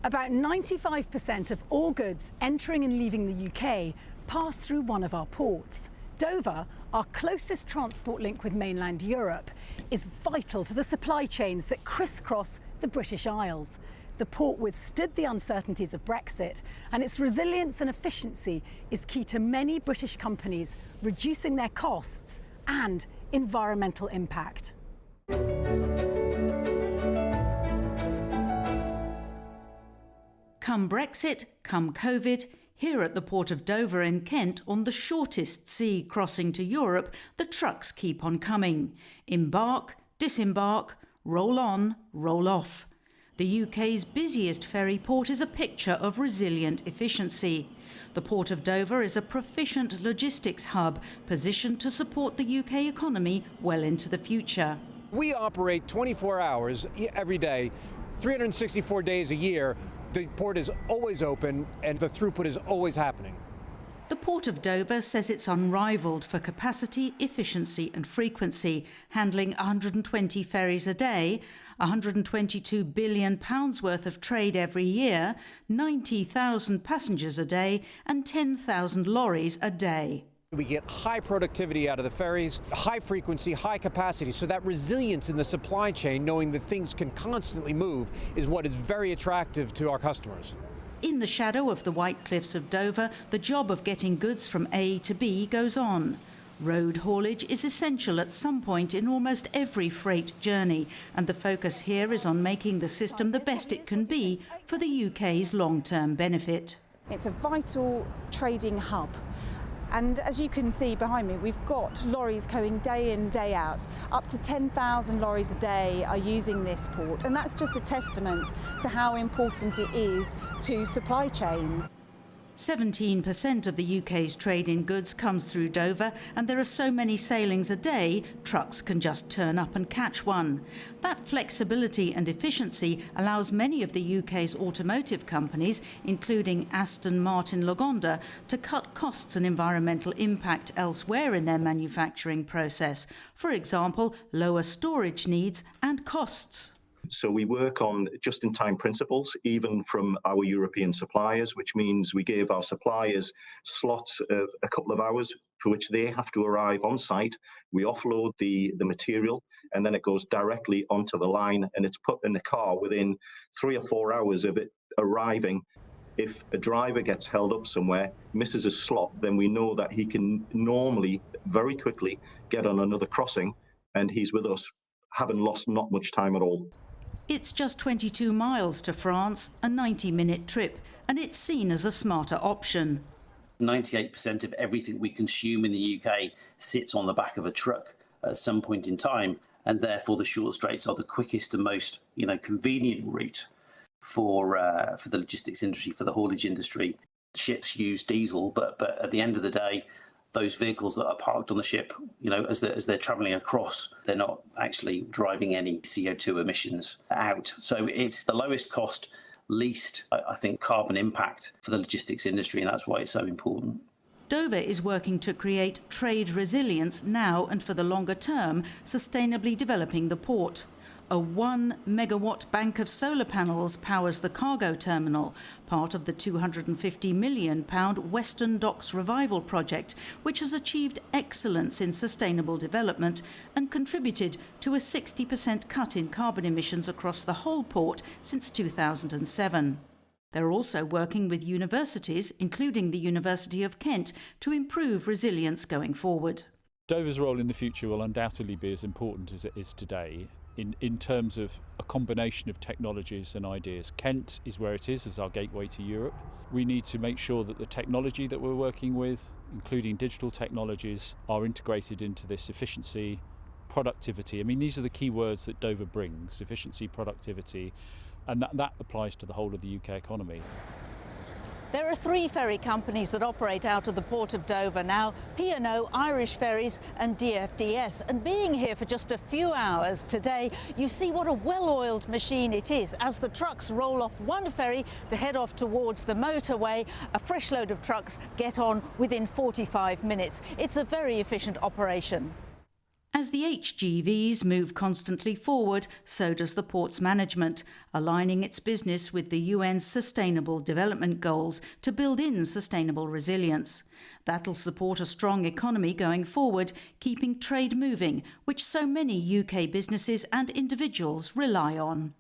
About 95% of all goods entering and leaving the UK pass through one of our ports. Dover, our closest transport link with mainland Europe, is vital to the supply chains that crisscross the British Isles. The port withstood the uncertainties of Brexit, and its resilience and efficiency is key to many British companies reducing their costs and environmental impact. Come Brexit, come COVID, here at the port of Dover in Kent, on the shortest sea crossing to Europe, the trucks keep on coming. Embark, disembark, roll on, roll off. The UK's busiest ferry port is a picture of resilient efficiency. The Port of Dover is a proficient logistics hub positioned to support the UK economy well into the future. We operate 24 hours every day, 364 days a year. The port is always open and the throughput is always happening. The Port of Dover says it's unrivalled for capacity, efficiency and frequency, handling 120 ferries a day, £122 billion worth of trade every year, 90,000 passengers a day and 10,000 lorries a day. We get high productivity out of the ferries, high frequency, high capacity, so that resilience in the supply chain, knowing that things can constantly move, is what is very attractive to our customers. In the shadow of the White Cliffs of Dover, the job of getting goods from A to B goes on. Road haulage is essential at some point in almost every freight journey, and the focus here is on making the system the best it can be for the UK's long-term benefit. It's a vital trading hub. And as you can see behind me, we've got lorries going day in, day out. Up to 10,000 lorries a day are using this port, and that's just a testament to how important it is to supply chains. 17% of the UK's trade in goods comes through Dover, and there are so many sailings a day, trucks can just turn up and catch one. That flexibility and efficiency allows many of the UK's automotive companies, including Aston Martin Lagonda, to cut costs and environmental impact elsewhere in their manufacturing process. For example, lower storage needs and costs. So we work on just-in-time principles, even from our European suppliers, which means we give our suppliers slots of a couple of hours for which they have to arrive on site. We offload the material, and then it goes directly onto the line, and it's put in the car within 3 or 4 hours of it arriving. If a driver gets held up somewhere, misses a slot, then we know that he can normally very quickly get on another crossing, and he's with us, having lost not much time at all. It's just 22 miles to France, a 90-minute trip, and it's seen as a smarter option. 98% of everything we consume in the UK sits on the back of a truck at some point in time, and therefore the short straits are the quickest and most, convenient route for the logistics industry, for the haulage industry. Ships use diesel, but at the end of the day, those vehicles that are parked on the ship, as they're travelling across, they're not actually driving any CO2 emissions out. So it's the lowest cost, least, I think, carbon impact for the logistics industry, and that's why it's so important. Dover is working to create trade resilience now and for the longer term, sustainably developing the port. A 1 megawatt bank of solar panels powers the cargo terminal, part of the £250 million Western Docks Revival project, which has achieved excellence in sustainable development and contributed to a 60% cut in carbon emissions across the whole port since 2007. They're also working with universities, including the University of Kent, to improve resilience going forward. Dover's role in the future will undoubtedly be as important as it is today. In terms of a combination of technologies and ideas. Kent is where it is as our gateway to Europe. We need to make sure that the technology that we're working with, including digital technologies, are integrated into this efficiency, productivity. I mean, these are the key words that Dover brings: efficiency, productivity, and that applies to the whole of the UK economy. There are 3 ferry companies that operate out of the Port of Dover now: P&O, Irish Ferries and DFDS. And being here for just a few hours today, you see what a well-oiled machine it is. As the trucks roll off one ferry to head off towards the motorway, a fresh load of trucks get on within 45 minutes. It's a very efficient operation. As the HGVs move constantly forward, so does the port's management, aligning its business with the UN's Sustainable Development Goals to build in sustainable resilience. That'll support a strong economy going forward, keeping trade moving, which so many UK businesses and individuals rely on.